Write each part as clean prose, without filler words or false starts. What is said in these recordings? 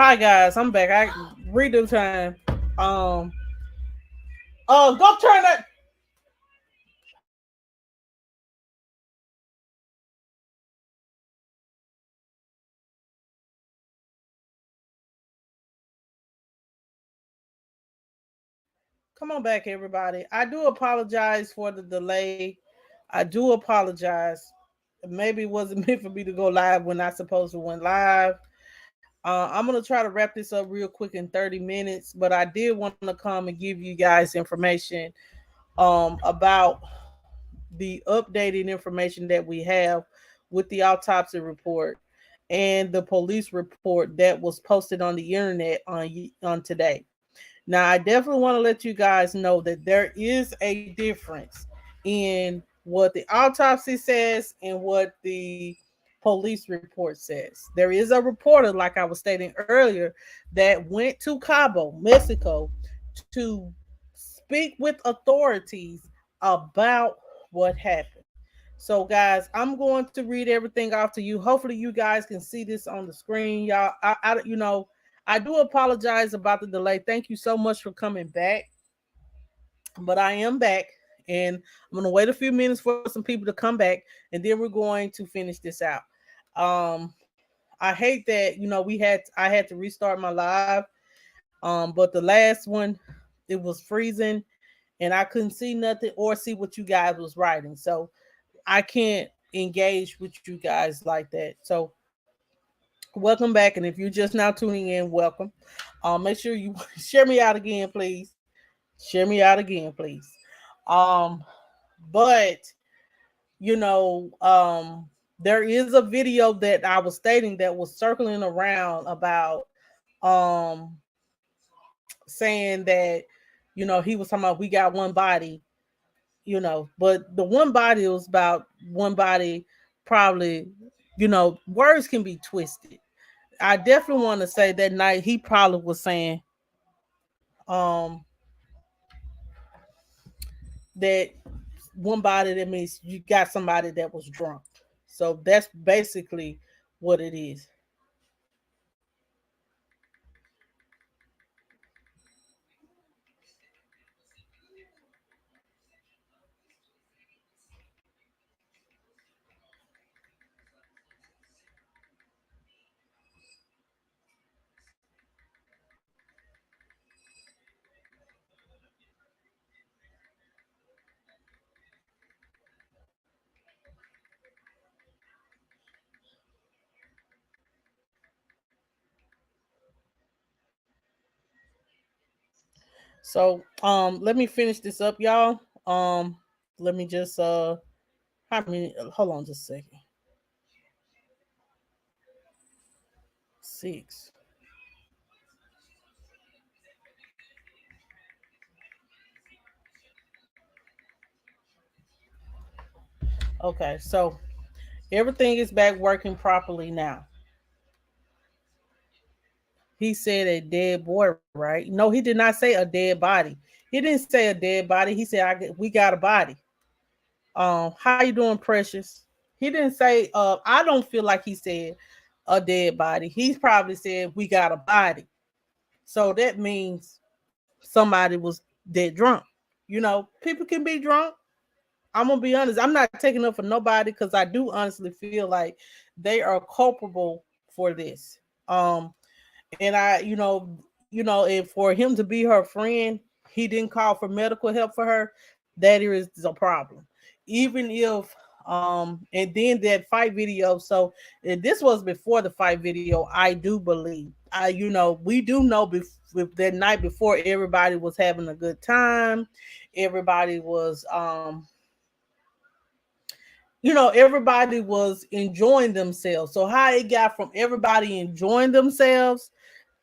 Hi guys, I'm back. I redo time. Um go turn that. Come on back, everybody. I do apologize for the delay. I do apologize. Maybe it wasn't meant for me to go live when I supposed to went live. I'm gonna try to wrap this up real quick in 30 minutes, but I did want to come and give you guys information about the updated information that we have with the autopsy report and the police report that was posted on the internet on today. Now, I definitely want to let you guys know that there is a difference in what the autopsy says and what the police report says. There is a reporter, like I was stating earlier, that went to Cabo, Mexico, to speak with authorities about what happened. So, guys, I'm going to read everything off to you. Hopefully, you guys can see this on the screen, y'all. I do apologize about the delay. Thank you so much for coming back, but I am back, and I'm going to wait a few minutes for some people to come back, and then we're going to finish this out. Um, I hate that I had to restart my live, but the last one it was freezing, and I couldn't see nothing or see what you guys was writing. So I can't engage with you guys like that. So welcome back, and if you're just now tuning in, welcome. Make sure you share me out again, please. Share me out again, please. Um, but you know, there is a video that I was stating that was circling around about um saying that he was talking about we got one body, but the one body was about one body probably, words can be twisted. I definitely want to say that night he probably was saying um that one body, that means you got somebody that was drunk. So that's basically what it is. So let me finish this up, y'all. Let me just how many hold on just a second. Six. Okay, so everything is back working properly now. He said a dead boy, right? No, he did not say a dead body. He didn't say a dead body. He said we got a body. How you doing, Precious? He didn't say. I don't feel like he said a dead body. He's probably said we got a body. So that means somebody was dead drunk. People can be drunk. I'm gonna be honest. I'm not taking up for nobody because I do honestly feel like they are culpable for this. And and for him to be her friend, he didn't call for medical help for her. That is a problem. Even if and then that fight video. So and this was before the fight video. I do believe. We do know that night before everybody was having a good time. Everybody was everybody was enjoying themselves. So how it got from everybody enjoying themselves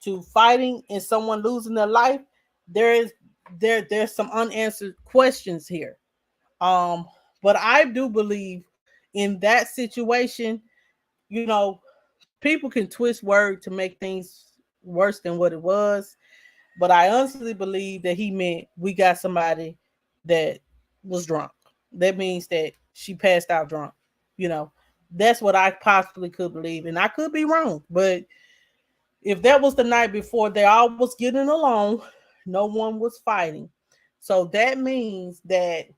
to fighting and someone losing their life, there is there's some unanswered questions here. Um, but I do believe in that situation, you know, people can twist word to make things worse than what it was. But I honestly believe that he meant we got somebody that was drunk. That means that she passed out drunk. You know, that's what I possibly could believe, and I could be wrong, but If that was the night before, they all was getting along, no one was fighting. So that means that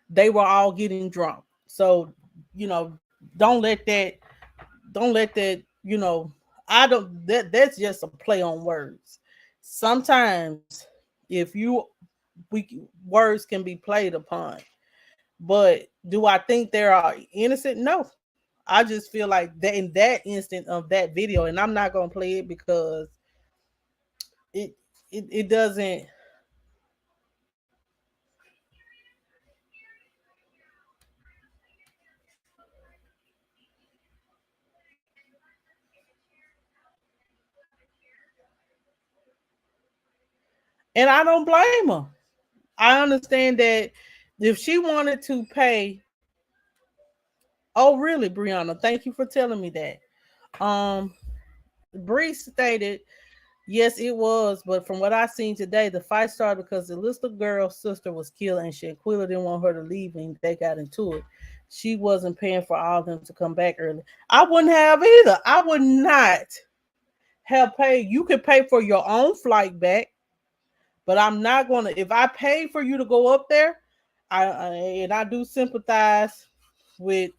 they were all getting drunk. So, you know, don't let that, don't let that, you know, I don't, that's just a play on words. Sometimes if you, words can be played upon. But do I think they are innocent? No. I just feel like that in that instant of that video, and I'm not gonna play it because it it doesn't. And I don't blame her. I understand that if she wanted to pay. Oh, really, Brianna? Thank you for telling me that. Um, Bree stated, yes, it was, but from what I seen today, the fight started because the little girl's sister was killed, and Shanquella didn't want her to leave, and they got into it. She wasn't paying for all of them to come back early. I wouldn't have either. I would not have paid. You could pay for your own flight back, but I'm not gonna. If I pay for you to go up there, and I do sympathize with,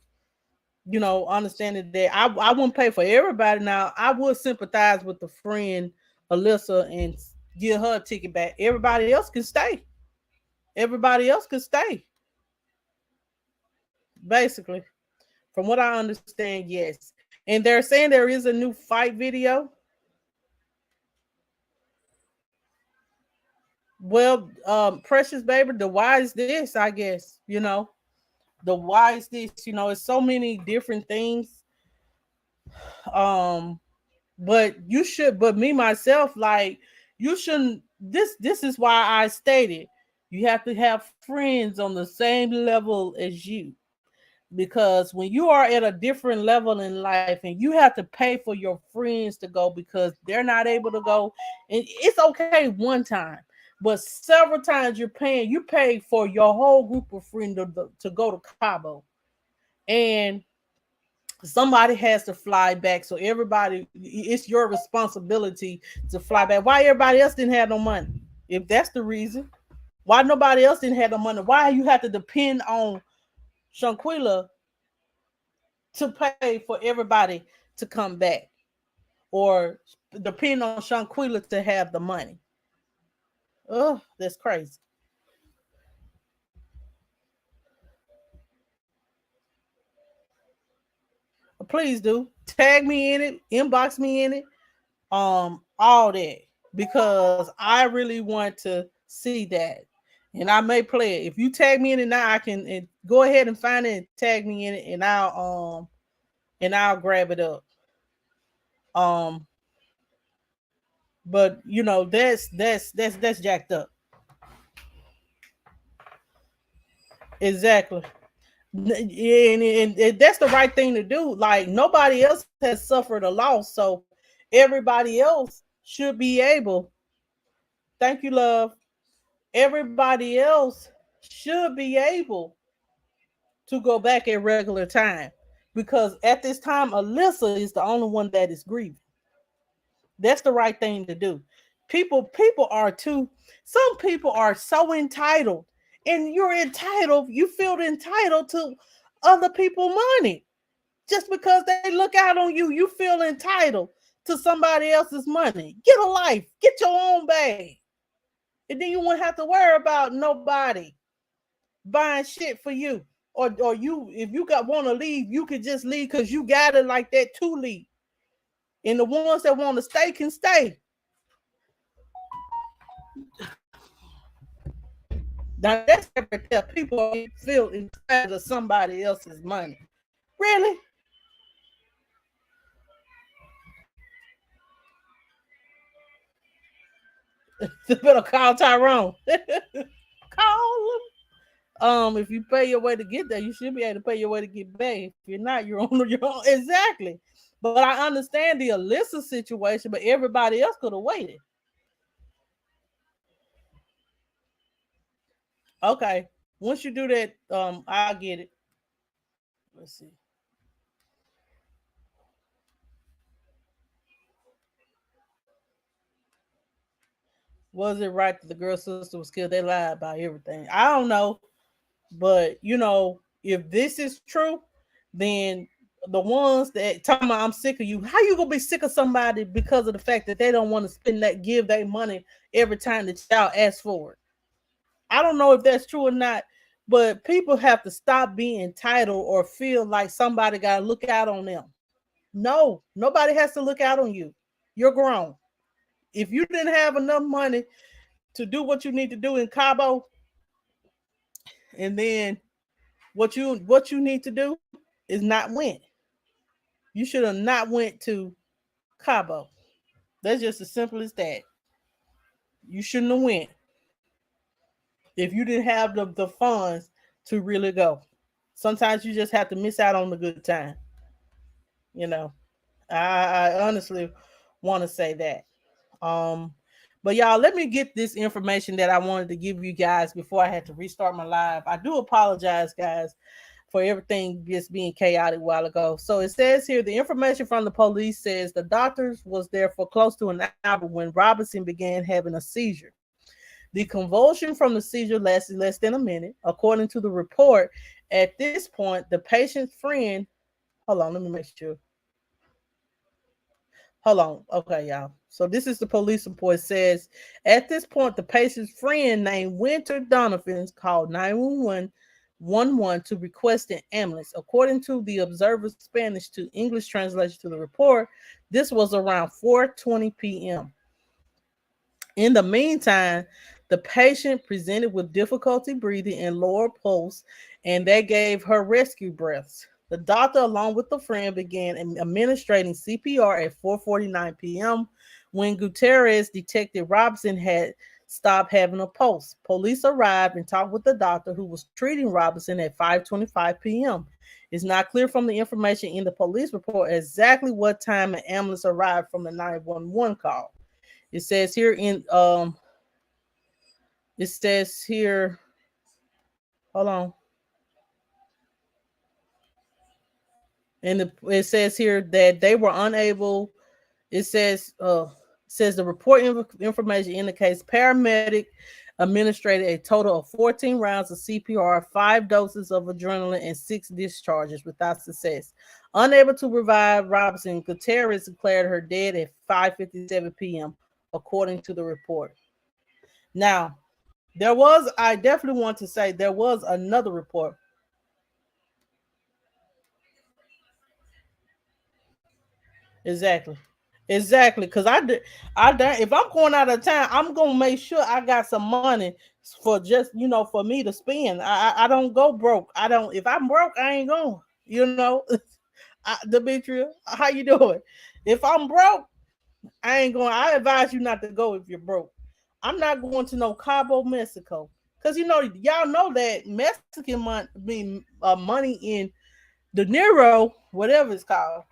understanding that I wouldn't pay for everybody. Now I would sympathize with the friend Alyssa and give her a ticket back. Everybody else can stay. Everybody else can stay. Basically, from what I understand, yes. And they're saying there is a new fight video. Well, Precious Baby, the why is this? I guess the why is this. It's so many different things. Um, but you should. But me myself, like you shouldn't. This is why I stated you have to have friends on the same level as you, because when you are at a different level in life and you have to pay for your friends to go because they're not able to go, and it's okay one time, but several times you pay for your whole group of friends to go to Cabo, and somebody has to fly back. So everybody, it's your responsibility to fly back. Why everybody else didn't have no money? If that's the reason, why nobody else didn't have no money? Why you have to depend on Shanquella to pay for everybody to come back, or depend on Shanquella to have the money? Oh, that's crazy. Please do tag me in it, inbox me in it, all that, because I really want to see that, and I may play it. If you tag me in it now, I can go ahead and find it and tag me in it, and I'll grab it up. Um, but that's jacked up. Exactly. And that's the right thing to do. Like nobody else has suffered a loss, so everybody else should be able. Thank you, love. Everybody else should be able to go back at regular time, because at this time Alyssa is the only one that is grieving. That's the right thing to do. People are too. Some people are so entitled, and you're entitled. You feel entitled to other people money just because they look out on you. You feel entitled to somebody else's money. Get a life. Get your own bag, and then you won't have to worry about nobody buying shit for you. Or you, if you got want to leave, you could just leave because you got it like that to leave. And the ones that want to stay can stay. Now that's right there. People feel entitled to somebody else's money. Really? You better call Tyrone. Call him. If you pay your way to get there, you should be able to pay your way to get back. If you're not, you're on your own. Exactly. But I understand the Alyssa situation, but everybody else could have waited. Okay. Once you do that, I'll get it. Let's see. Was it right that the girl's sister was killed? They lied about everything. I don't know, but if this is true, then the ones that talking about I'm sick of you, how you gonna be sick of somebody because of the fact that they don't want to spend that give their money every time the child asks for it? I don't know if that's true or not, but people have to stop being entitled or feel like somebody got to look out on them. No, nobody has to look out on you. You're grown. If you didn't have enough money to do what you need to do in Cabo, and then what you need to do is not went. You should have not went to Cabo. That's just as simple as that. You shouldn't have went if you didn't have the funds to really go. Sometimes you just have to miss out on the good time. You know, I honestly want to say that. Um, but y'all, let me get this information that I wanted to give you guys before I had to restart my live. I do apologize, guys, for everything just being chaotic a while ago. So it says here the information from the police says the doctors was there for close to an hour when Robinson began having a seizure. The convulsion from the seizure lasted less than a minute. According to the report, at this point, the patient's friend, hold on, let me make sure. Hold on. Okay, y'all. So this is the police report. It says at this point, the patient's friend named Winter Donovan called 911 to request an ambulance. According to the Observer's Spanish to English translation to the report, this was around 4:20 p.m. In the meantime, the patient presented with difficulty breathing and lower pulse, and they gave her rescue breaths. The doctor, along with the friend, began administering CPR at 4:49 p.m. when Gutierrez detected Robinson had stopped having a pulse. Police arrived and talked with the doctor who was treating Robinson at 5:25 p.m. It's not clear from the information in the police report exactly what time an ambulance arrived from the 911 call. It says here in it says here, hold on. And it says here that they were unable. It says the report information indicates paramedic administered a total of 14 rounds of CPR, 5 doses of adrenaline, and 6 discharges without success. Unable to revive Robinson, Gutierrez declared her dead at 5:57 p.m. according to the report. Now, I definitely want to say there was another report. Exactly. Exactly. Because if I'm going out of town, I'm going to make sure I got some money for just, for me to spend. I don't go broke. I don't, if I'm broke, I ain't going, you know. Demetria, how you doing? If I'm broke, I ain't going. I advise you not to go if you're broke. I'm not going to no Cabo, Mexico. Because, y'all know that Mexican money, money in the Nero, whatever it's called,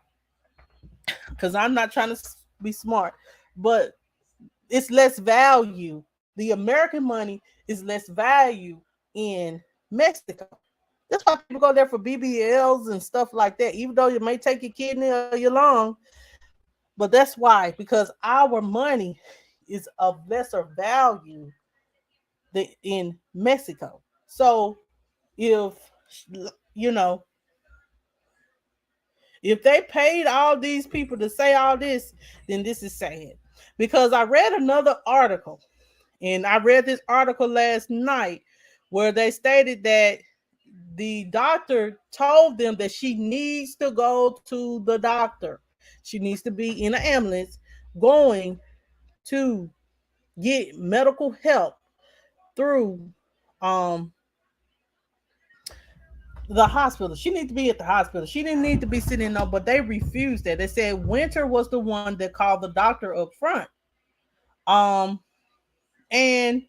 because I'm not trying to be smart, but it's less value. The American money is less value in Mexico. That's why people go there for BBLs and stuff like that, even though it may take your kidney or your lung. But that's why, because our money is of lesser value than in Mexico. So if you know if they paid all these people to say all this, then this is sad. Because I read another article, and I read this article last night where they stated that the doctor told them that she needs to go to the doctor. She needs to be in an ambulance going to get medical help through um the hospital. She needs to be at the hospital. She didn't need to be sitting there, but they refused that. They said Winter was the one that called the doctor up front. Um, and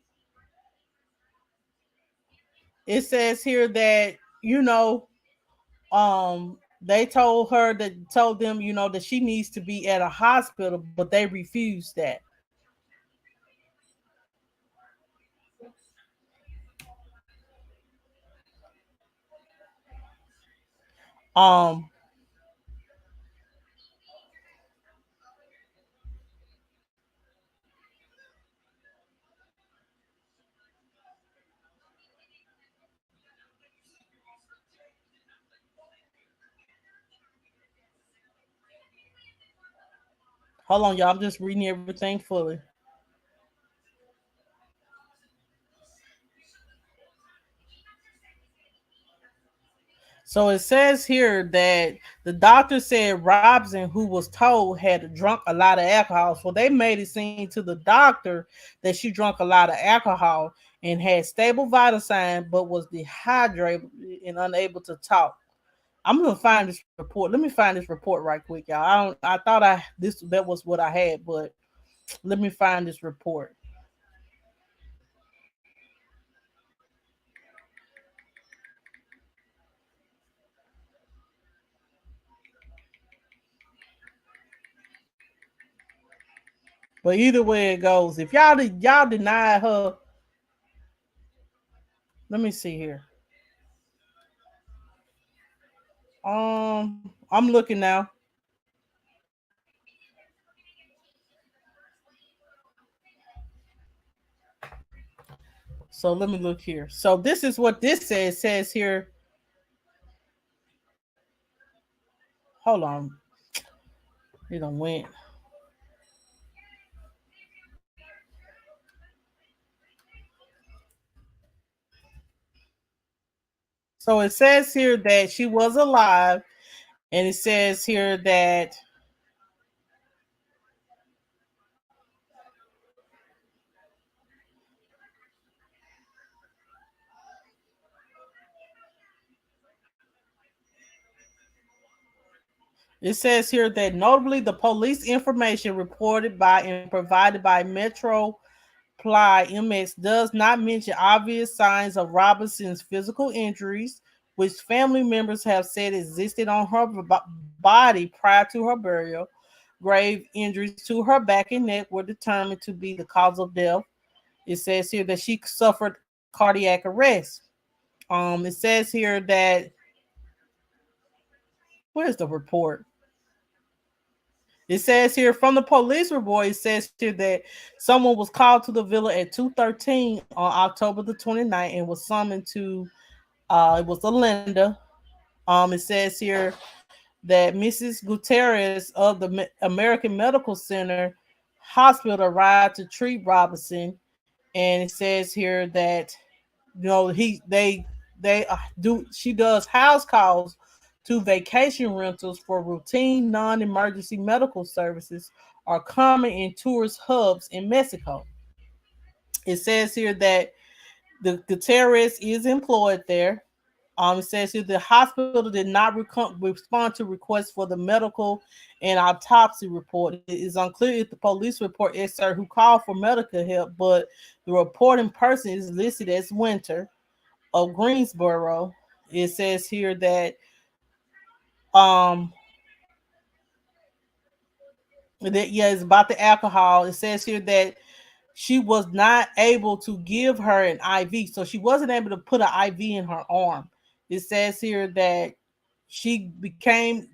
it says here that they told them that she needs to be at a hospital, but they refused that. Um, Hold on, y'all. I'm just reading everything fully. So it says here that the doctor said Robson, who was told had drunk a lot of alcohol. So they made it seem to the doctor that she drunk a lot of alcohol and had stable vital signs, but was dehydrated and unable to talk. I'm gonna find this report. Let me find this report right quick, y'all. I thought that was what I had, but let me find this report. But either way it goes, if y'all deny her, let me see here. I'm looking now. So let me look here. So this is what this says. It says here, hold on, it don't went. So it says here that she was alive, and it says here that it says here that notably the police information reported by and provided by Metro Ply MX does not mention obvious signs of Robinson's physical injuries, which family members have said existed on her body prior to her burial. Grave injuries to her back and neck were determined to be the cause of death. It says here that she suffered cardiac arrest. It says here that where's the report? It says here from the police report, it says here that someone was called to the villa at 2:13 on October the 29th and was summoned to it was a Linda. It says here that Mrs. Gutierrez of the American Medical Center Hospital arrived to treat Robinson, and it says here that they do she does house calls to vacation rentals for routine non-emergency medical services are common in tourist hubs in Mexico. It says here that the terrorist is employed there. It says here the hospital did not respond to requests for the medical and autopsy report. It is unclear if the police report excerpt who called for medical help, but the reporting person is listed as Winter of Greensboro. It says here um that yeah, it's about the alcohol. It says here that she was not able to give her an IV, so she wasn't able to put an IV in her arm. It says here that she became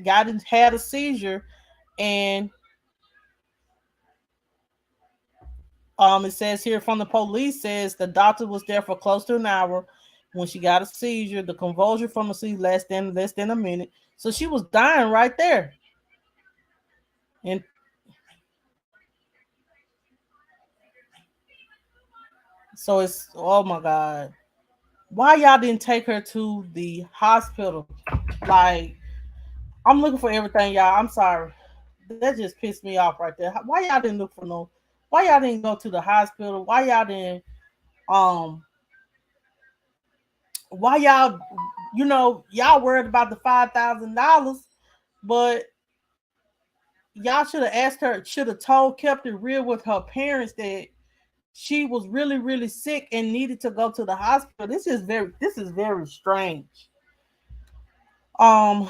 got had a seizure, and it says here from the police says the doctor was there for close to an hour when she got a seizure. The convulsion from the seizure less than a minute, so she was dying right there. And so it's oh my god, why y'all didn't take her to the hospital? Like I'm looking for everything, y'all. I'm sorry. That just pissed me off right there. Why y'all didn't look for no? Why y'all didn't go to the hospital? Why y'all didn't um? Why y'all? Y'all worried about the $5,000, but y'all should have asked her. Should have kept it real with her parents that she was really, really sick and needed to go to the hospital. This is very strange. Um,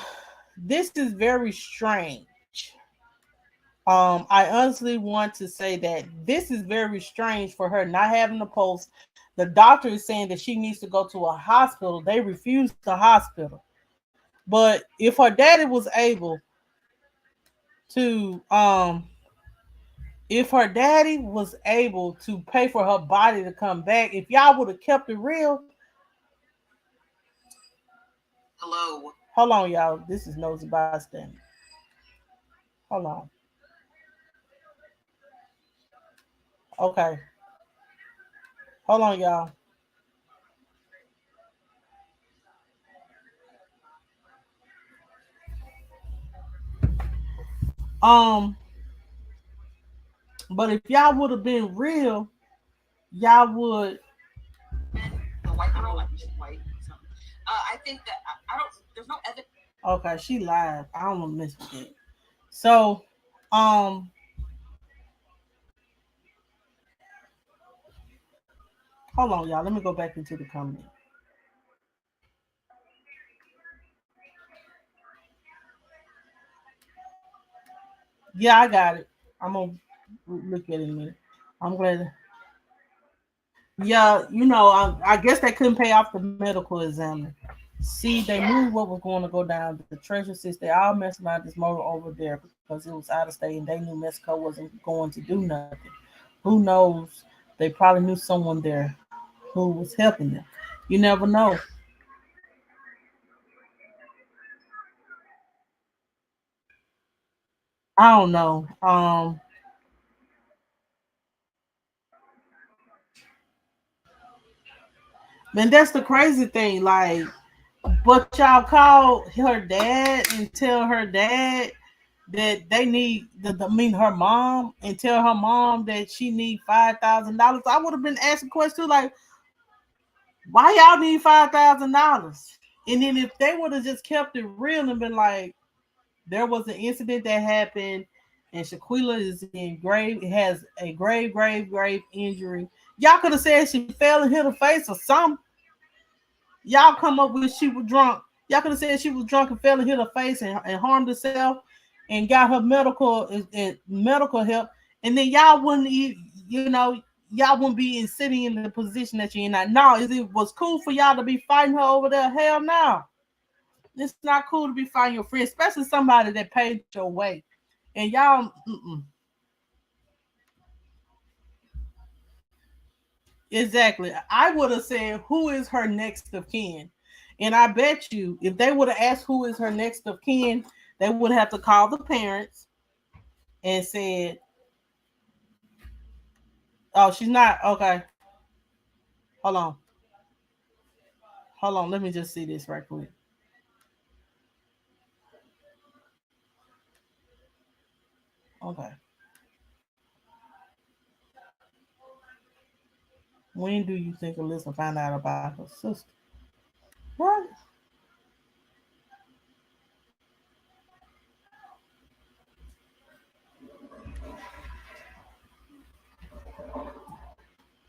this is very strange. I honestly want to say that this is very strange for her not having a pulse. The doctor is saying that she needs to go to a hospital. They refused the hospital. But if her daddy was able to if her daddy was able to pay for her body to come back, if y'all would have kept it real. Hello. Hold on, y'all. This is Nosy Bystander. Hold on. Okay, hold on, y'all. Um, but if y'all would have been real, y'all would. The white girl, like she's white. So, I think that I don't. There's no evidence. Okay, she lied. I don't want to miss it. So, um, hold on, y'all. Let me go back into the comment. Yeah, I got it. I'm gonna look at it in a minute. I'm glad. Yeah, I guess they couldn't pay off the medical examiner. See, they knew what was going to go down. The treasure says they all messed around this motor over there because it was out of state and they knew Mexico wasn't going to do nothing. Who knows? They probably knew someone there who was helping them. You never know. I don't know. Man, that's the crazy thing. Like, but y'all call her dad and tell her dad that they need I mean her mom and tell her mom that she need $5,000. I would have been asking questions like, why y'all need $5,000? And then if they would have just kept it real and been like, there was an incident that happened, and Shaquilla is in grave, has a grave injury. Y'all could have said she fell and hit her face or something. Y'all come up with she was drunk. Y'all could have said she was drunk and fell and hit her face and harmed herself and got her medical help. And then y'all wouldn't, y'all wouldn't be sitting in the position that you're in now. No, is it was cool for y'all to be fighting her over there? Hell no. It's not cool to be fighting your friend, especially somebody that paid your way. And y'all, exactly. I would have said, who is her next of kin? And I bet you, if they would have asked who is her next of kin, they would have to call the parents and said, "Oh, she's not okay. Hold on, hold on. Let me just see this right quick. Okay, when do you think Alyssa found out about her sister? What?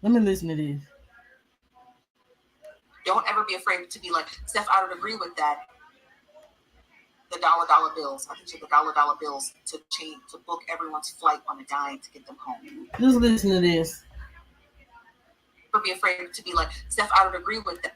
Let me listen to this. Don't ever be afraid to be like, Steph, I would agree with that. The dollar bills. I think she had the dollar bills to change to book everyone's flight on a dime to get them home. Just listen to this. But be afraid to be like, Steph, I would agree with that.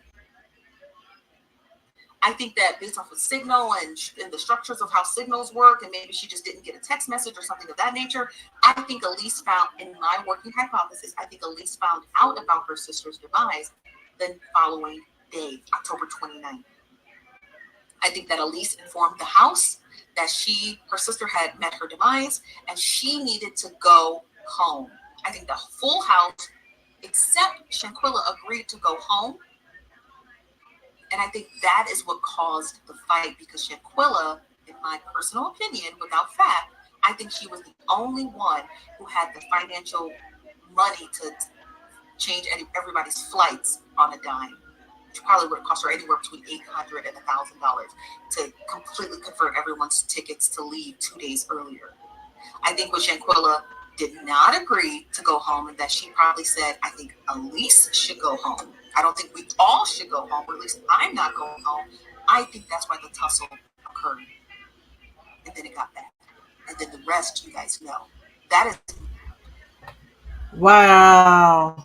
I think that based off of Signal and the structures of how signals work, and maybe she just didn't get a text message or something of that nature, I think Elise found, in my working hypothesis, I think Elise found out about her sister's demise the following day, October 29th. I think that Elise informed the house that her sister had met her demise and she needed to go home. I think the full house, except Shanquella, agreed to go home. And I think that is what caused the fight because Shanquella, in my personal opinion, without fact, I think she was the only one who had the financial money to change everybody's flights on a dime. Which probably would have cost her anywhere between $800 and $1,000 to completely convert everyone's tickets to leave 2 days earlier. I think with Shanquella did not agree to go home and that she probably said, I think Elise should go home. I don't think we all should go home, or at least I'm not going home. I think that's why the tussle occurred. And then it got bad. And then the rest you guys know. That is Wow.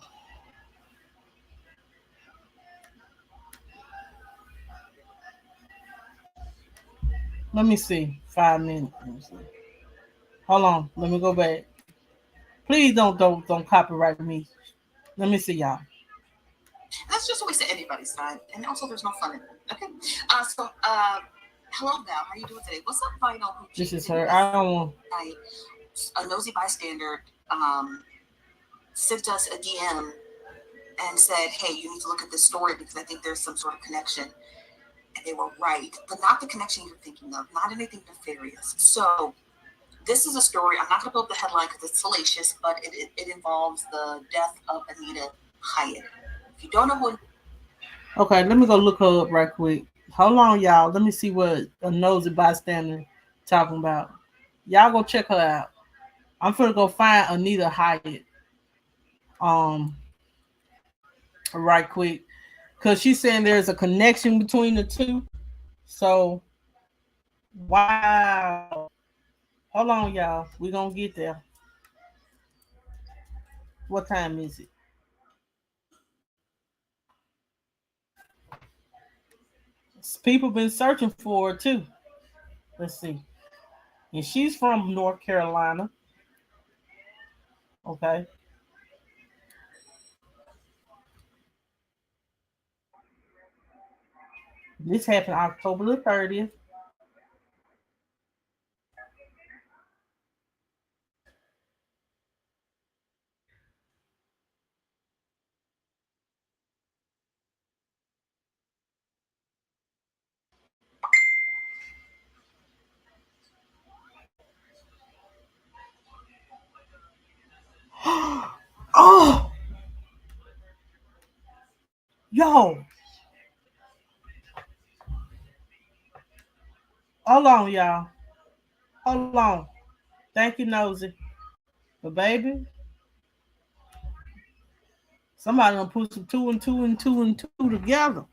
Let me see. 5 minutes. Let me see. Hold on. Let me go back. Please don't copyright me. Let me see y'all. that's just a waste of anybody's time. And also there's no fun in it. Okay. Hello Val, how you doing today? What's up, Vinyl? This is her. I don't want. A nosy bystander. Um, sent us a DM and said, hey, you need to look at this story because I think there's some sort of connection. And they were right, but not the connection you're thinking of, not anything nefarious. So this is a story. I'm not going to pull up the headline because it's salacious, but it involves the death of Anita Hyatt. If you don't know who, Okay, let me go look her up right quick. Hold on, y'all. Let me see what a nosy bystander talking about. Y'all go check her out. I'm finna go find Anita Hyatt. Um, right quick, cause she's saying there's a connection between the two. So wow. Hold on, y'all. We gonna get there. What time is it? People been searching for her too. Let's see. And she's from North Carolina. Okay. This happened October the 30th. Oh, yo, hold on, y'all. Hold on. Thank you, Nosy. But baby, somebody gonna put some two and two and two and two together.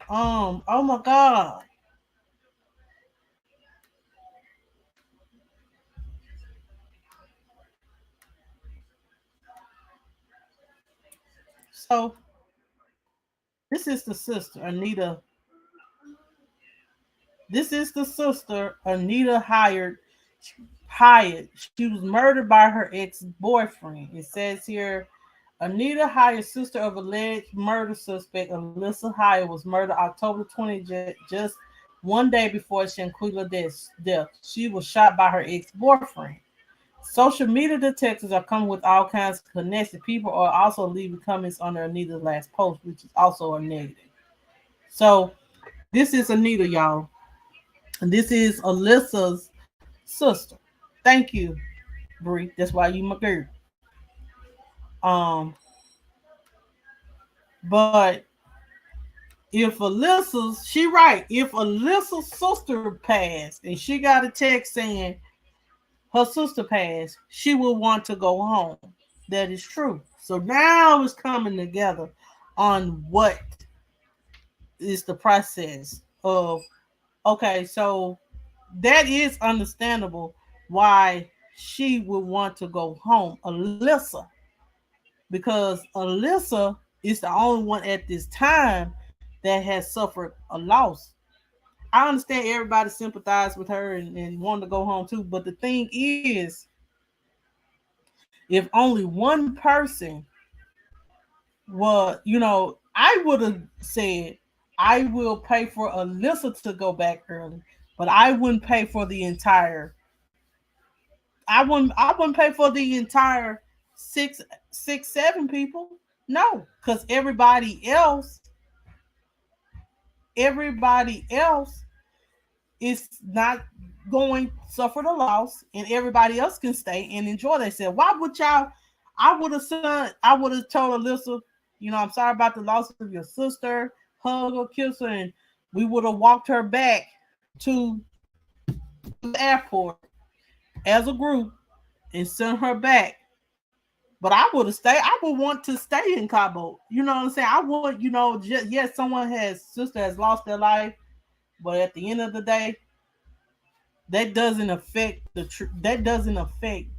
Oh my God. So this is the sister, Anita. This is the sister, Anita Hyatt. She was murdered by her ex-boyfriend. It says here, Anita Hyatt, sister of alleged murder suspect Alyssa Hyatt, was murdered October 20th, just one day before Shanquella death. She was shot by her ex-boyfriend. Social media detectives are coming with all kinds of connected. People are also leaving comments under Anita's last post, which is also a negative. So this is Anita, y'all. And this is Alyssa's sister. Thank you, Bree. That's why you my girl. Um, but if Alyssa's, she right. If Alyssa's sister passed and she got a text saying her sister passed, she will want to go home. That is true. So now it's coming together on what is the process of, okay, so that is understandable why she would want to go home. Alyssa, because Alyssa is the only one at this time that has suffered a loss. I understand everybody sympathized with her and wanted to go home too, but the thing is, if only one person was, I would have said, I will pay for Alyssa to go back early, but I wouldn't pay for the entire. I wouldn't pay for the entire seven people. No, because everybody else is not going to suffer the loss, and everybody else can stay and enjoy themselves. Why would y'all? I would have told Alyssa, I'm sorry about the loss of your sister. Hug her, kiss her, and we would have walked her back to the airport as a group and sent her back. But I would have stayed. I would want to stay in Cabo. You know what I'm saying? I would, yes, someone sister has lost their life, but at the end of the day, that doesn't affect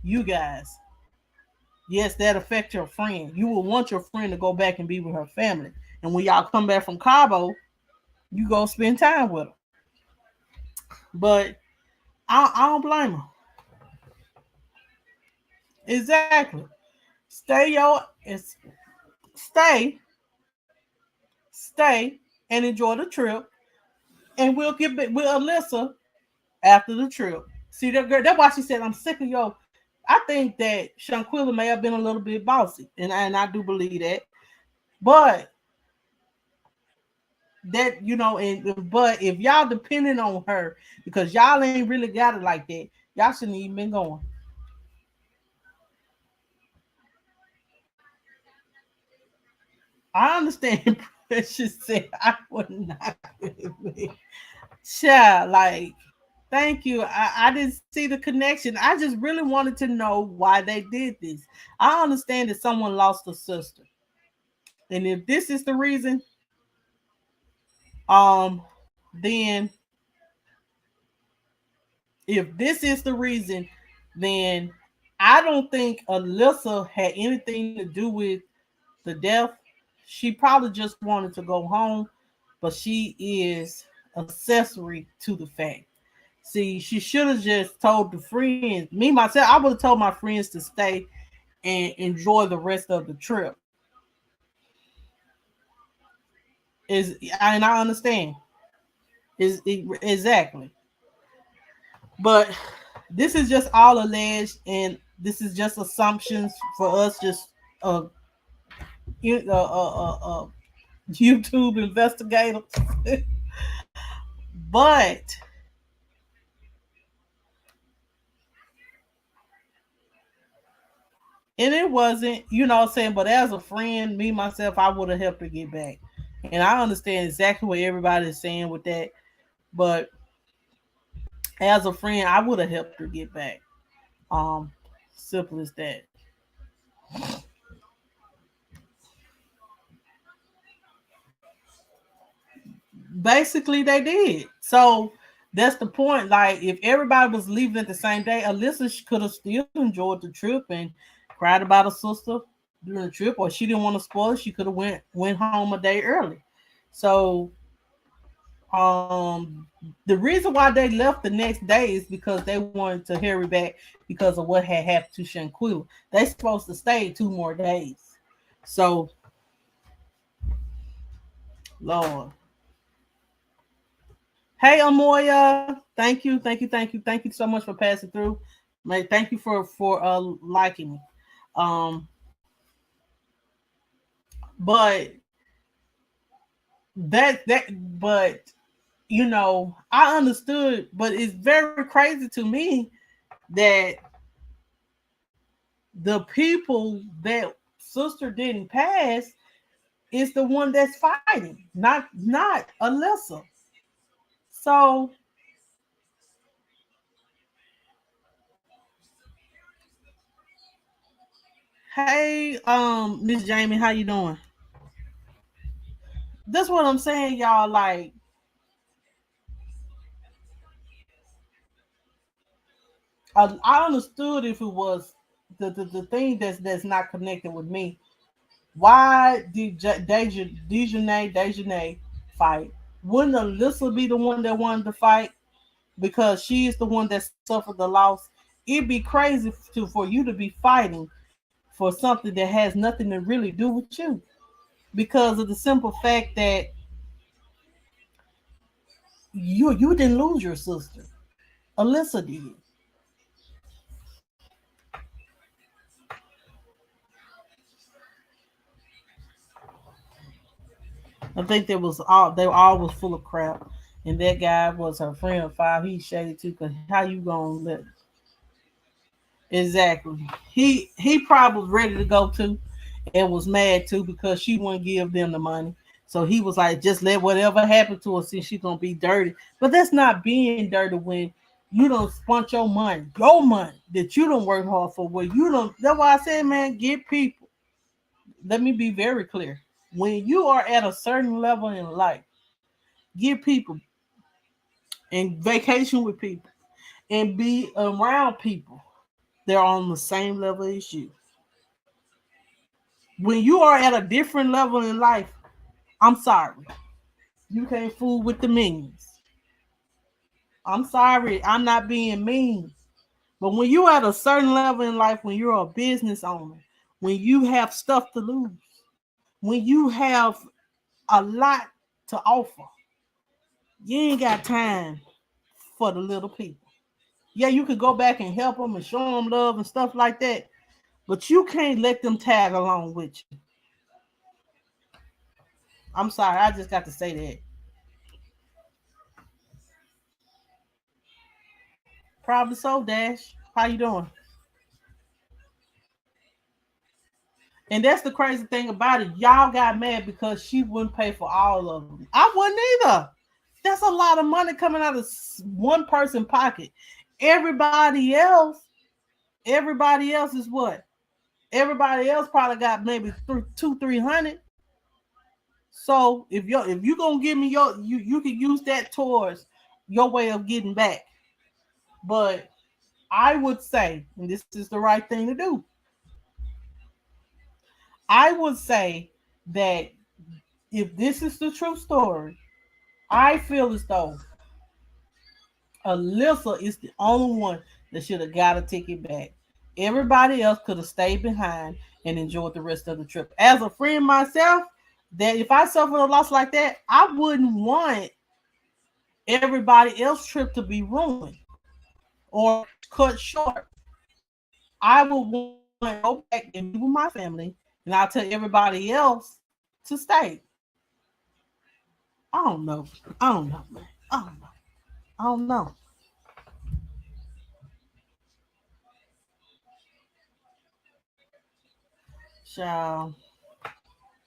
you guys. Yes, that affects your friend. You will want your friend to go back and be with her family. And when y'all come back from Cabo, you go spend time with her. But I don't blame her. Exactly. Stay your stay, stay, and enjoy the trip. And we'll get back with Alyssa after the trip. See that girl? That's why she said, "I'm sick of your." I think that Shanquella may have been a little bit bossy, and I do believe that. But that but if y'all depending on her because y'all ain't really got it like that, y'all shouldn't even been going. I understand. Precious said I would not be. Child, like, thank you. I didn't see the connection. I just really wanted to know why they did this. I understand that someone lost a sister, and if this is the reason, um, then if this is the reason, then I don't think Alyssa had anything to do with the death. She probably just wanted to go home, but she is accessory to the fact. See, she should have just told the friends. Me myself, I would have told my friends to stay and enjoy the rest of the trip. Is and I understand is exactly, but this is just all alleged, and this is just assumptions for us. Just uh, YouTube investigators, but and it wasn't, what I'm saying. But as a friend, me myself, I would have helped her get back, and I understand exactly what everybody is saying with that. But as a friend, I would have helped her get back. Um, Simple as that. Basically, they did. So that's the point. Like, if everybody was leaving at the same day, Alyssa could have still enjoyed the trip and cried about her sister during the trip, or she didn't want to spoil it. She could have went home a day early. So um the reason why they left the next day is because they wanted to hurry back because of what had happened to Shanquilla. They supposed to stay 2 more days. So Lord. Hey Amoya, thank you so much for passing through. Mate, thank you for liking me. Um, but but I understood, but it's very crazy to me that the people that sister didn't pass is the one that's fighting, not Alyssa. So hey, Miss Jamie, how you doing? That's what I'm saying, y'all. Like, I understood if it was the thing that's not connected with me. Why did Dejanay fight? Wouldn't Alyssa be the one that wanted to fight because she is the one that suffered the loss? It'd be crazy for you to be fighting for something that has nothing to really do with you because of the simple fact that you didn't lose your sister. Alyssa did. I think they were all was full of crap. And that guy was her friend of five. He shaded too, cause how you gonna let exactly. He probably was ready to go too and was mad too because she wouldn't give them the money. So he was like, just let whatever happen to her since she's gonna be dirty. But that's not being dirty when you don't spent your money that you don't work hard for. Where you don't. That's why I said, man, get people. Let me be very clear. When you are at a certain level in life, get people and vacation with people and be around people. They're on the same level as you. When you are at a different level in life, I'm sorry. You can't fool with the minions. I'm sorry. I'm not being mean. But when you're at a certain level in life, when you're a business owner, when you have stuff to lose, when you have a lot to offer, you ain't got time for the little people. Yeah, you could go back and help them and show them love and stuff like that, but you can't let them tag along with you. I'm sorry, I just got to say that. Probably so, Dash. How you doing? And that's the crazy thing about it. Y'all got mad because she wouldn't pay for all of them. I wouldn't either. That's a lot of money coming out of one person pocket. Everybody else, everybody else is what? Everybody else probably got maybe two, 300. So if you gonna give me you can use that towards your way of getting back. But I would say, and this is the right thing to do, I would say that if this is the true story, I feel as though Alyssa is the only one that should have got a ticket back. Everybody else could have stayed behind and enjoyed the rest of the trip. As a friend myself, that if I suffered a loss like that, I wouldn't want everybody else's trip to be ruined or cut short. I would want to go back and be with my family, and I'll tell everybody else to stay. I don't know. I don't know, man. I don't know. I don't know. Child.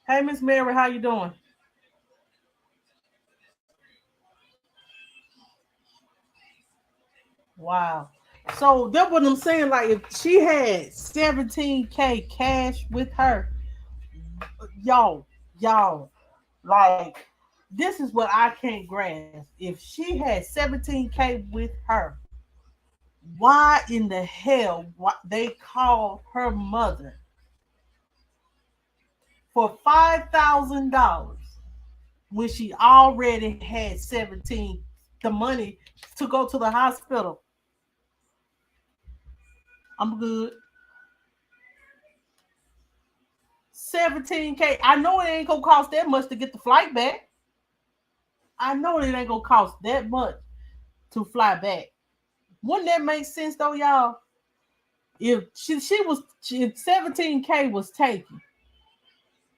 Hey, Miss Mary, how you doing? Wow. So that's what I'm saying. Like, if she had 17K cash with her, y'all, like, this is what I can't grasp. If she had 17K with her, why in the hell they called her mother for $5,000 when she already had 17, the money to go to the hospital? I'm good. 17K. I know it ain't gonna cost that much to get the flight back. I know it ain't gonna cost that much to fly back. Wouldn't that make sense though, y'all? If if 17K was taken,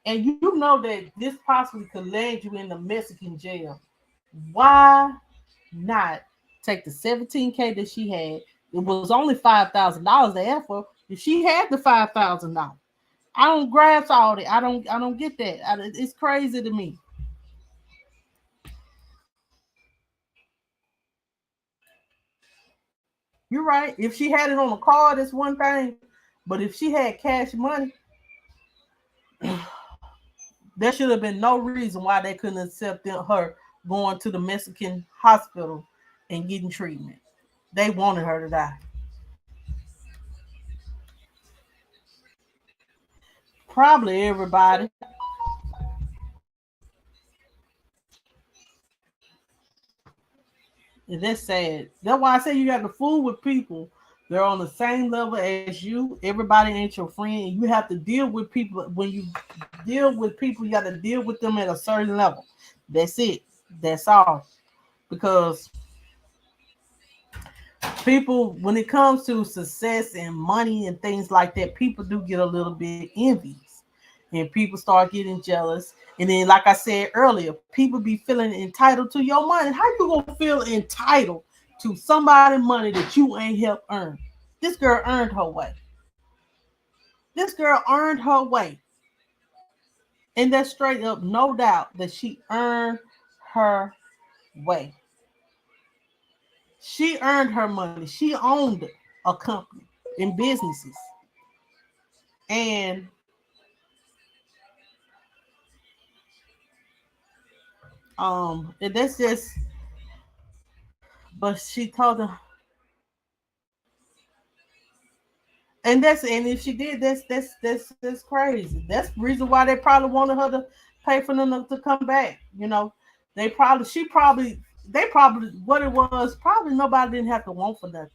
and you know that this possibly could land you in the Mexican jail, why not take the 17K that she had? It was only $5,000 they asked for. If she had the $5,000, I don't grasp all that. I don't get that. It's crazy to me. You're right. If she had it on a card, it's one thing. But if she had cash money, there should have been no reason why they couldn't accept her going to the Mexican hospital and getting treatment. They wanted her to die. Probably everybody. And that's sad. That's why I say you got to fool with people. They're on the same level as you. Everybody ain't your friend. You have to deal with people. When you deal with people, you got to deal with them at a certain level. That's it. That's all. Because people, when it comes to success and money and things like that, people do get a little bit envious, and people start getting jealous. And then, like I said earlier, people be feeling entitled to your money. How you gonna feel entitled to somebody's money that you ain't helped earn? This girl earned her way. This girl earned her way, and that's straight up, no doubt that she earned her way. She earned her money. She owned a company and businesses. And that's just, but she told her, and if she did, that's crazy. That's the reason why they probably wanted her to pay for them to come back. They probably what it was, probably nobody didn't have to want for nothing.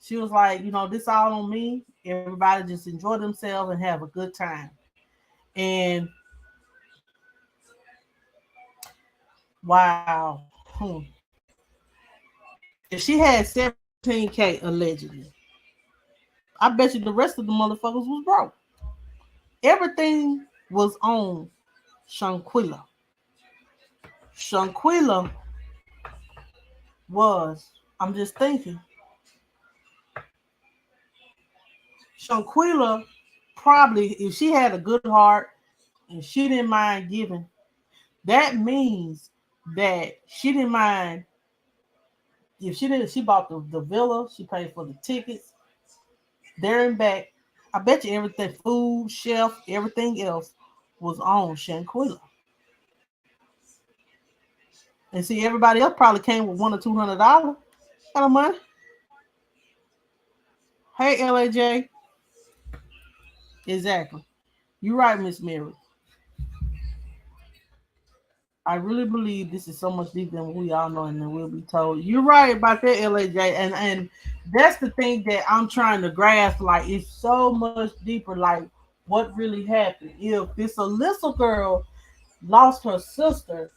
She was like, this all on me. Everybody just enjoy themselves and have a good time. And wow. Hmm. If she had 17K 17K allegedly. I bet you the rest of the motherfuckers was broke. Everything was on Shanquella. Shanquella was, I'm just thinking, Shanquella probably, if she had a good heart and she didn't mind giving, that means that she didn't mind if she bought the villa, she paid for the tickets there and back. I bet you everything, food, chef, everything else was on Shanquella. And see, everybody else probably came with $100 or $200 kind of money. Hey, LAJ, exactly. You're right, Miss Mary. I really believe this is so much deeper than we all know and then we'll be told. You're right about that, LAJ. And that's the thing that I'm trying to grasp. Like, it's so much deeper. Like, what really happened? If this Alyssa girl lost her sister,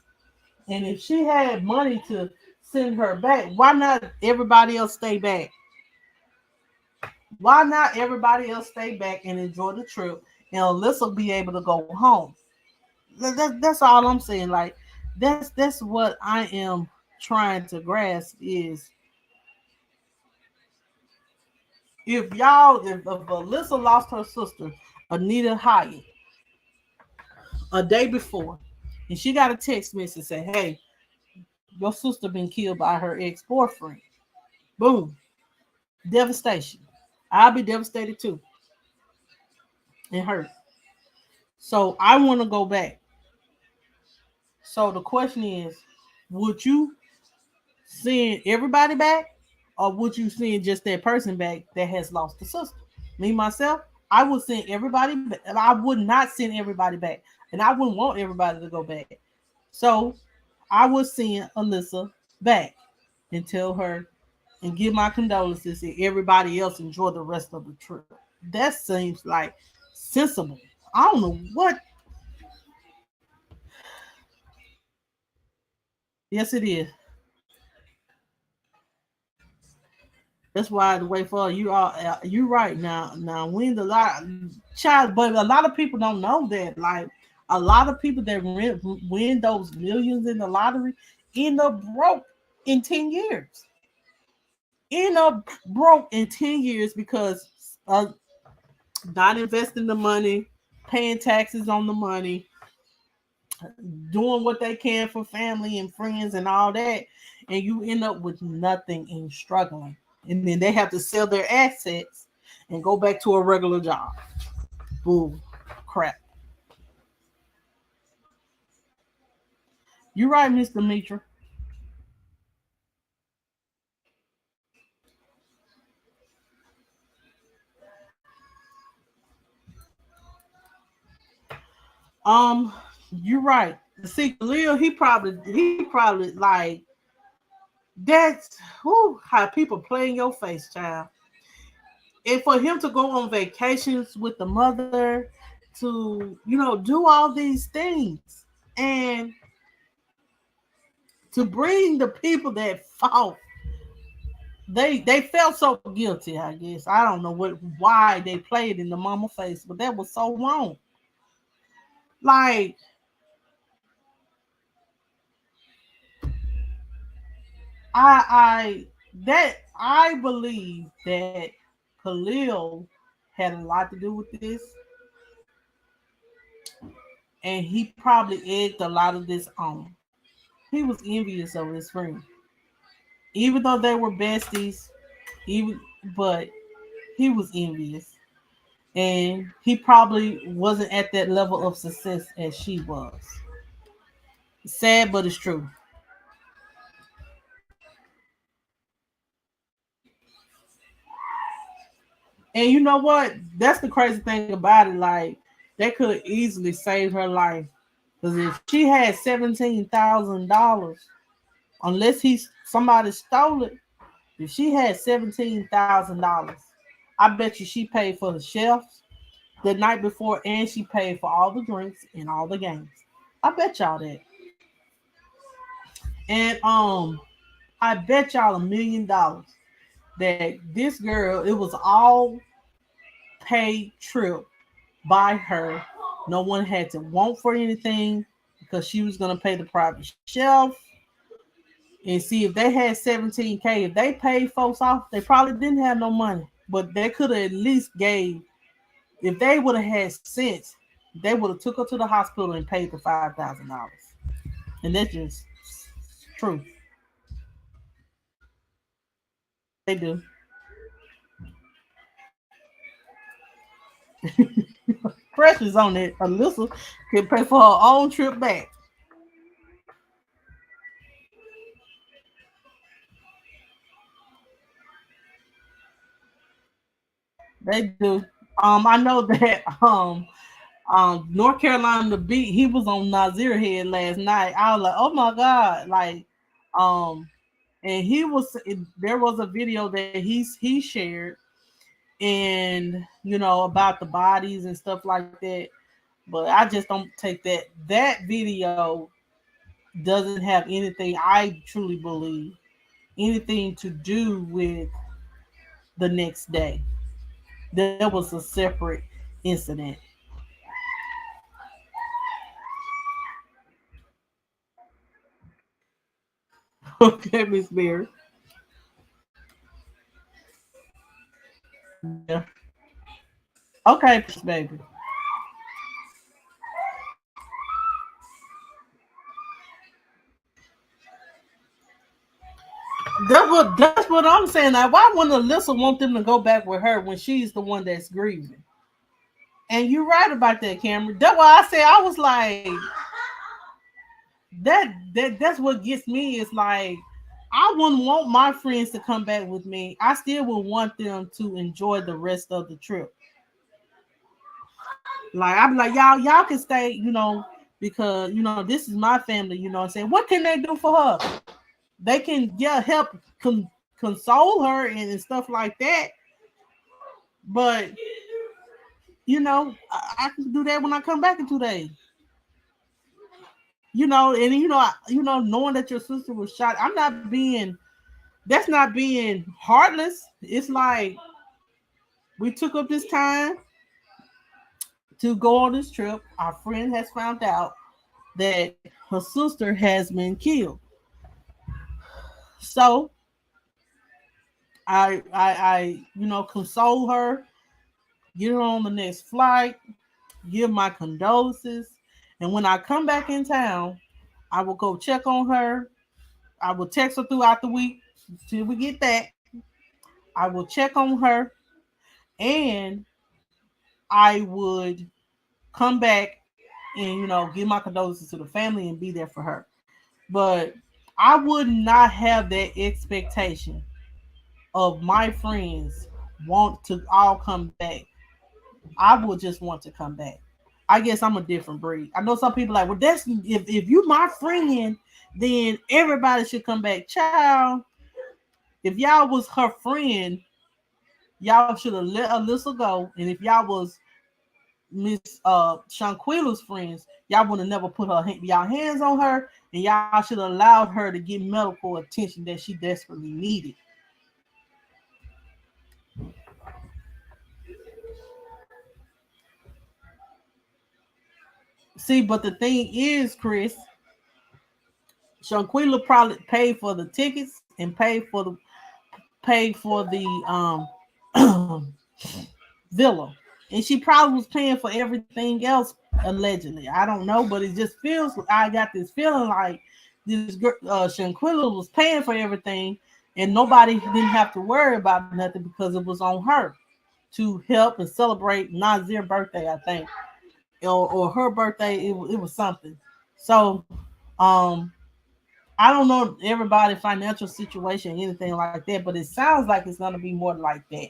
and if she had money to send her back, why not everybody else stay back? Why not everybody else stay back and enjoy the trip, and Alyssa be able to go home? That's all I'm saying. Like, that's what I am trying to grasp is if Alyssa lost her sister Anita Hyatt a day before, and she got a text message say, "Hey, your sister been killed by her ex boyfriend." Boom, devastation. I'll be devastated too and hurt. So I want to go back. So the question is, would you send everybody back, or would you send just that person back that has lost a sister? Me myself, I would send everybody back. I would not send everybody back, and I wouldn't want everybody to go back. So I would send Alyssa back and tell her and give my condolences, and everybody else enjoy the rest of the trip. That seems like sensible. I don't know what. Yes, it is. That's why the way forward, you are you right now. Now win the lot, child, but a lot of people don't know that. Like, a lot of people that win those millions in the lottery end up broke in 10 years. End up broke in 10 years because not investing the money, paying taxes on the money, doing what they can for family and friends and all that, and you end up with nothing and struggling. And then they have to sell their assets and go back to a regular job. Bull crap. You're right, Mr. Mitra. Um, you're right. See, Khalil, he probably like that's who how people play in your face, child. And for him to go on vacations with the mother, to do all these things, and to bring the people that fought, they felt so guilty. I guess I don't know why they played in the mama face, but that was so wrong. Like, I I believe that Khalil had a lot to do with this, and he probably egged a lot of this on. He was envious of his friend, even though they were besties. Even but he was envious, and he probably wasn't at that level of success as she was. Sad, but it's true. And you know what? That's the crazy thing about it. Like, they could easily save her life. Because if she had $17,000, unless somebody stole it, if she had $17,000, I bet you she paid for the chefs the night before, and she paid for all the drinks and all the games. I bet y'all that. And I bet y'all $1 million. that this girl, it was all paid trip by her. No one had to want for anything because she was gonna pay the private chef and see if they had 17K. If they paid folks off, they probably didn't have no money, but they could have at least gave. If they would have had sense, they would have took her to the hospital and paid the $5,000. And that's just true. They do. Pressures on it. Alyssa can pay for her own trip back. They do. I know that North Carolina the beat, he was on Nazir head last night. I was like, oh my God. Like, um, and there was a video that he shared and about the bodies and stuff like that. But I just don't take that video doesn't have anything, I truly believe, anything to do with the next day. There was a separate incident. Okay, Miss Mary. Yeah. Okay, baby. That's what I'm saying. Now, why wouldn't Alyssa want them to go back with her when she's the one that's grieving? And you're right about that, Cameron. That's why I said I was like that's what gets me is like I wouldn't want my friends to come back with me. I still would want them to enjoy the rest of the trip. Like I'd be like, y'all can stay, because this is my family, what I'm saying. What can they do for her? They can help console her and stuff like that. But I can do that when I come back in 2 days. And knowing that your sister was shot, that's not being heartless. It's like we took up this time to go on this trip. Our friend has found out that her sister has been killed. So I console her, get her on the next flight, give my condolences, and when I come back in town, I will go check on her. I will text her throughout the week till we get that. I will check on her, and I would come back and give my condolences to the family and be there for her. But I would not have that expectation of my friends want to all come back. I would just want to come back. I guess I'm a different breed. I know some people like, well, that's if you my friend, then everybody should come back. Child, if y'all was her friend, y'all should have let Alyssa go. And if y'all was Miss Shanquella's friends, y'all would have never put y'all hands on her, and y'all should have allowed her to get medical attention that she desperately needed. See, but the thing is, Chris, Shanquella probably paid for the tickets and paid for the villa, and she probably was paying for everything else allegedly. I don't know, but it just feels. I got this feeling like this girl, Shanquella was paying for everything, and nobody didn't have to worry about nothing because it was on her to help and celebrate Nazir's birthday, I think, or her birthday. It was something. So, um, I don't know everybody's financial situation, anything like that, but it sounds like it's gonna be more like that.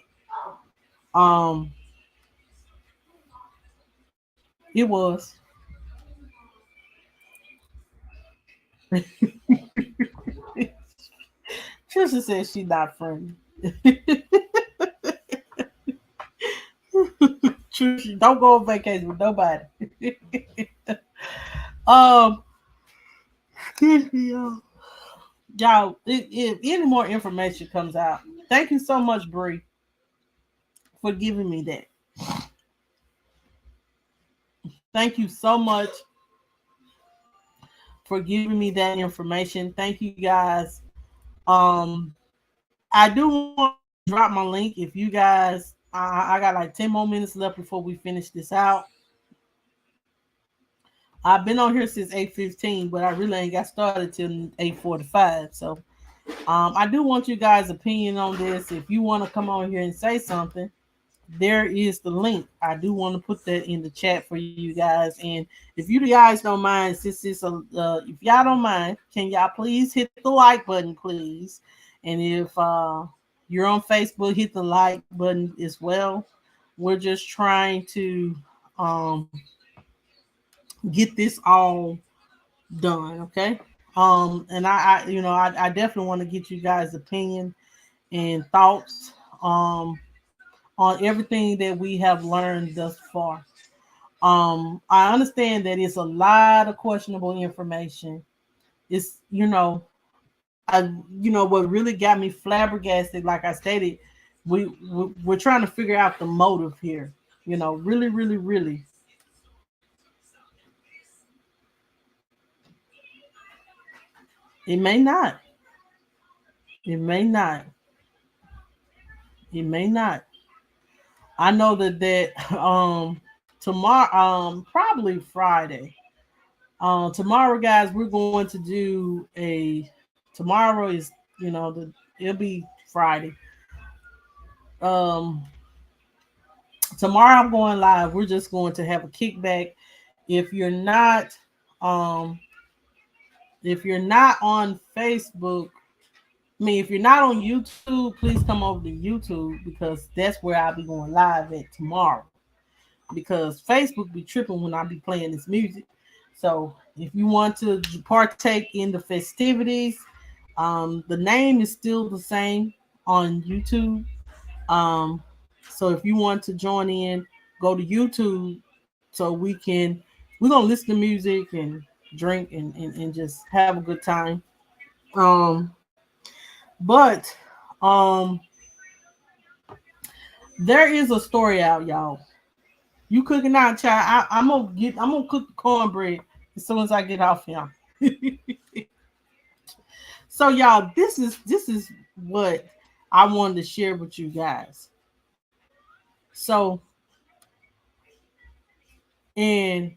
Um, it was. Trisha says she's not friendly. Trisha, don't go on vacation with nobody. um, excuse me, y'all. If any more information comes out, Thank you so much, Bree, for giving me that. Thank you so much for giving me that information. Thank you guys. Um, I do want to drop my link if you guys. I got like 10 more minutes left before we finish this out. I've been on here since 8:15, but I really ain't got started till 8:45. So I do want you guys' opinion on this. If you want to come on here and say something, there is the link. I do want to put that in the chat for you guys. And if you guys don't mind, since it's if y'all don't mind, can y'all please hit the like button, please? And if you're on Facebook, hit the like button as well. We're just trying to um, get this all done, okay? And I definitely want to get you guys' opinion and thoughts on everything that we have learned thus far. I understand that it's a lot of questionable information. It's what really got me flabbergasted. Like I stated, we're trying to figure out the motive here. Really, really, really. It may not. It may not. It may not. I know that tomorrow probably Friday. Tomorrow, guys, we're going to do a. Tomorrow is it'll be Friday. Um, Tomorrow I'm going live. We're just going to have a kickback. If you're not, um, if you're not on Facebook, if you're not on YouTube, please come over to YouTube because that's where I'll be going live at tomorrow. Because Facebook be tripping when I be playing this music. So if you want to partake in the festivities, the name is still the same on YouTube. Um, so if you want to join in, go to YouTube so we're gonna listen to music and drink and just have a good time. Um, but um, there is a story out, y'all. You cooking out, child. I'm gonna cook the cornbread as soon as I get off here. So y'all, this is what I wanted to share with you guys. So and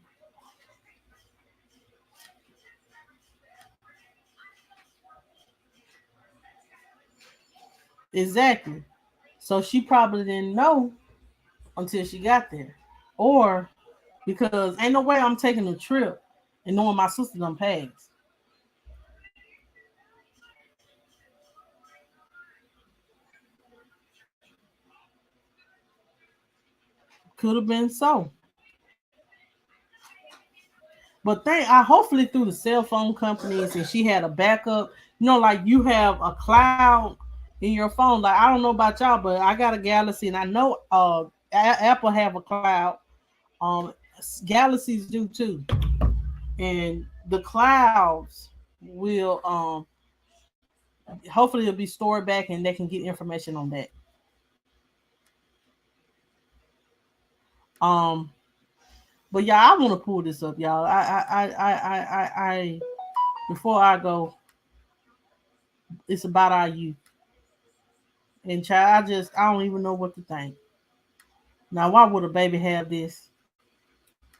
exactly. So she probably didn't know until she got there. Or because ain't no way I'm taking a trip and knowing my sister done passed. Could have been so. But I hopefully through the cell phone companies and she had a backup. Like you have a cloud in your phone. Like I don't know about y'all, but I got a Galaxy and I know Apple have a cloud. Um, Galaxies do too, and the clouds will hopefully it'll be stored back and they can get information on that. Um, but yeah, I want to pull this up, y'all. I before I go, it's about our youth. And child, I don't even know what to think. Now, why would a baby have this?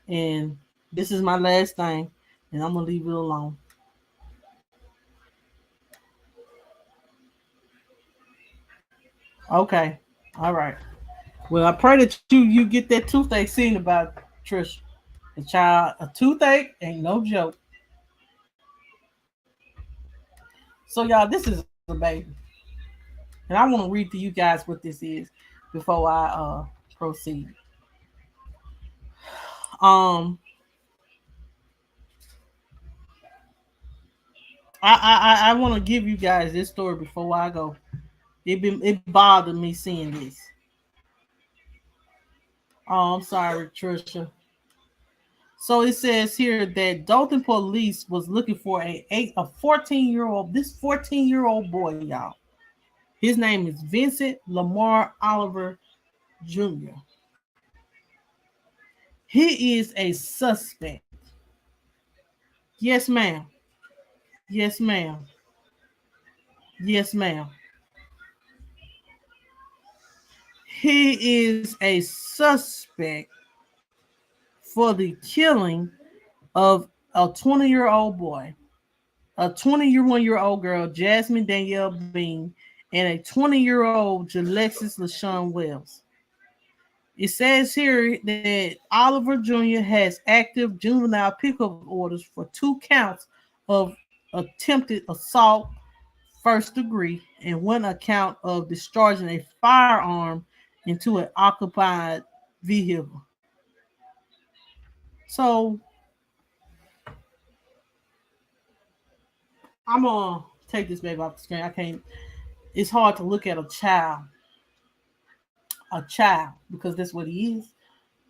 And this is my last thing, and I'm gonna leave it alone. Okay, all right. Well, I pray that you get that toothache seen about Trisha. The child, a toothache ain't no joke. So y'all, this is a baby, and I want to read to you guys what this is before I proceed. Um, I want to give you guys this story before I go. It bothered me seeing this. Oh, I'm sorry, Trisha. So it says here that Dalton police was looking for a 14-year-old. This 14-year-old boy, y'all. His name is Vincent Lamar Oliver Jr. He is a suspect. Yes, ma'am. Yes, ma'am. Yes, ma'am. He is a suspect for the killing of a 20-year-old boy, a 21-year-old girl, Jasmine Danielle Bean, and a 20-year-old Jalexis LaShawn Wells. It says here that Oliver Jr. has active juvenile pickup orders for 2 counts of attempted assault first degree and 1 account of discharging a firearm into an occupied vehicle. So I'm gonna take this baby off the screen. I can't. It's hard to look at a child, because that's what he is.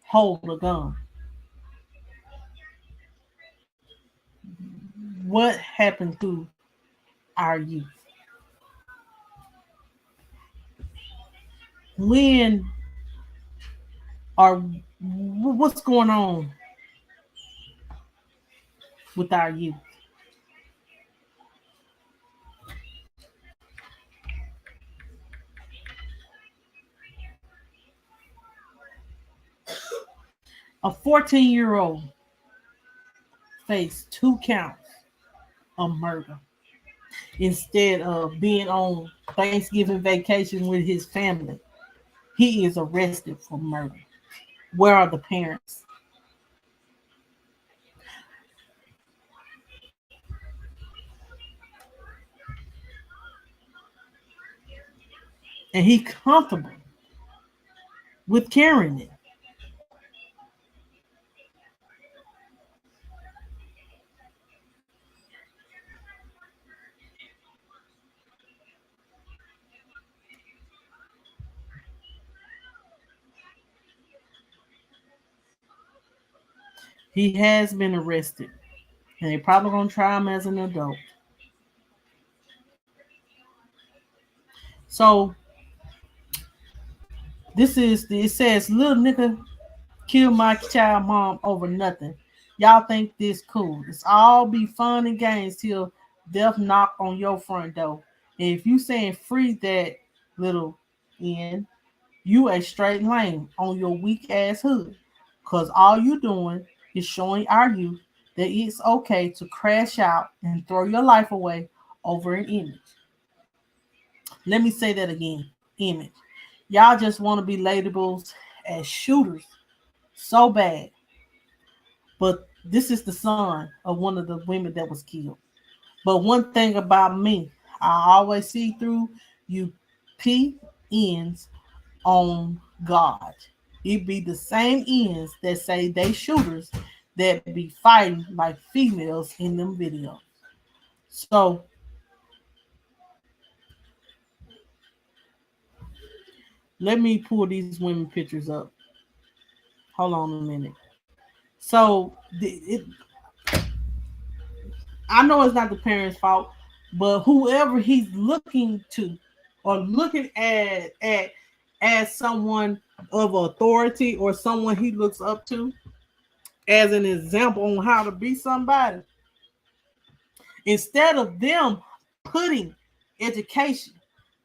Hold a gun. What happened to our youth? When are what's going on with our youth? A 14-year-old faced 2 counts of murder instead of being on Thanksgiving vacation with his family. He is arrested for murder. Where are the parents? And he comfortable with carrying it. He has been arrested, and they're probably gonna try him as an adult. So it says little nigga killed my child mom over nothing. Y'all think this cool? It's all be fun and games till death knock on your front door. And if you saying free that little end, you a straight lame on your weak ass hood. Cause all you doing is showing our youth that it's okay to crash out and throw your life away over an image. Let me say that again. Image. Y'all just want to be labeled as shooters so bad. But this is the son of one of the women that was killed. But one thing about me, I always see through you P ends on God. It be the same ends that say they shooters that be fighting like females in them videos. So let me pull these women pictures up. Hold on a minute. So I know it's not the parents' fault, but whoever he's looking to or looking at as someone of authority or someone he looks up to as an example on how to be somebody, instead of them putting education,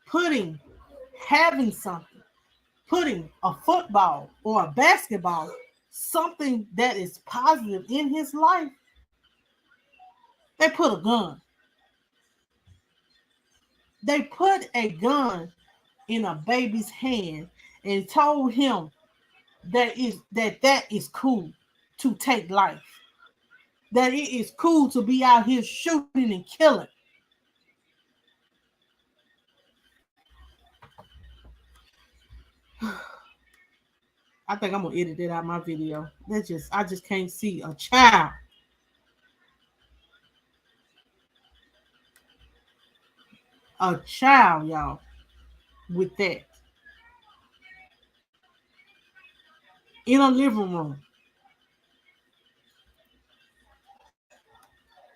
putting having something, putting a football or a basketball, something that is positive in his life, they put a gun. They put a gun in a baby's hand and told him that is cool to take life. That it is cool to be out here shooting and killing. I think I'm gonna edit it out my video. I just can't see a child, y'all, with that in a living room.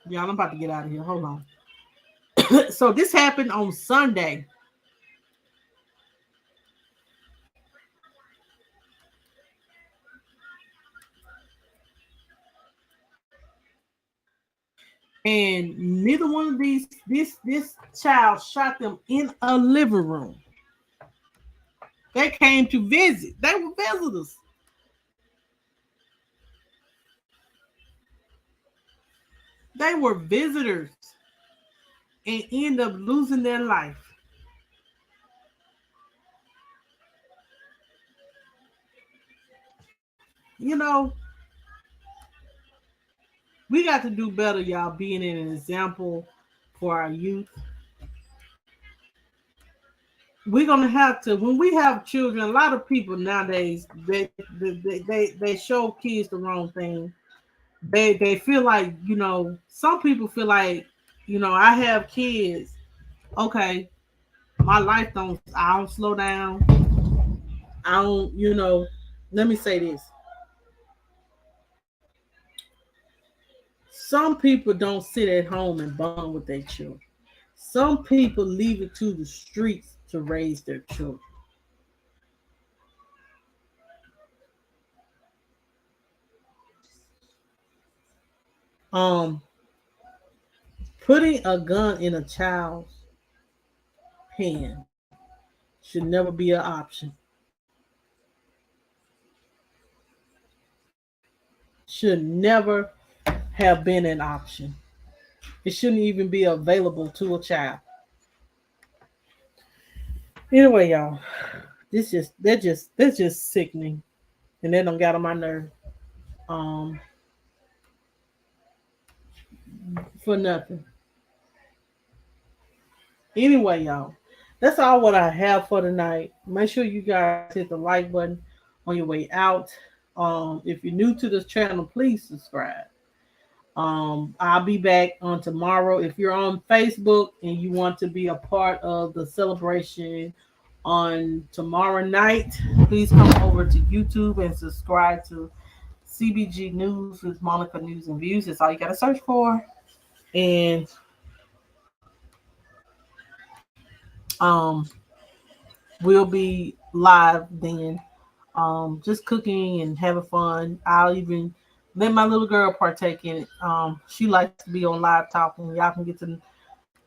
Y'all, I'm about to get out of here. Hold on. So this happened on Sunday. And neither one of this child shot them in a living room. They came to visit. They were visitors. They were visitors and end up losing their life. You know, we got to do better, y'all, being an example for our youth. We're gonna have to when we have children. A lot of people nowadays they show kids the wrong thing. They feel like, some people feel like, I have kids. Okay, my life don't I don't slow down. I don't, let me say this. Some people don't sit at home and bond with their children. Some people leave it to the streets to raise their children. Um, Putting a gun in a child's hand should never be an option. Should never have been an option. It shouldn't even be available to a child. Anyway, y'all, they're just sickening, and they don't get on my nerve. Um, for nothing. Anyway, y'all, that's all what I have for tonight. Make sure you guys hit the like button on your way out. If you're new to this channel, please subscribe. I'll be back on tomorrow. If you're on Facebook and you want to be a part of the celebration on tomorrow night, please come over to YouTube and subscribe to CBG News with Monica News and Views. That's all you got to search for. And um, we'll be live then, just cooking and having fun. I'll even let my little girl partake in it. She likes to be on live talking. Y'all can get to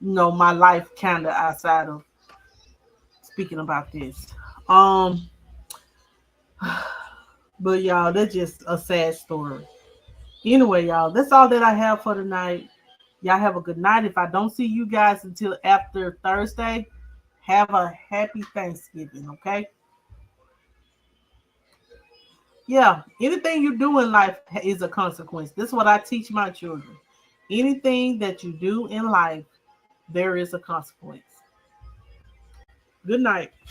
know my life kind of outside of speaking about this. But y'all, that's just a sad story. Anyway, y'all, that's all that I have for tonight. Y'all have a good night. If I don't see you guys until after Thursday, have a happy Thanksgiving, okay? Yeah, anything you do in life is a consequence. This is what I teach my children. Anything that you do in life, there is a consequence. Good night.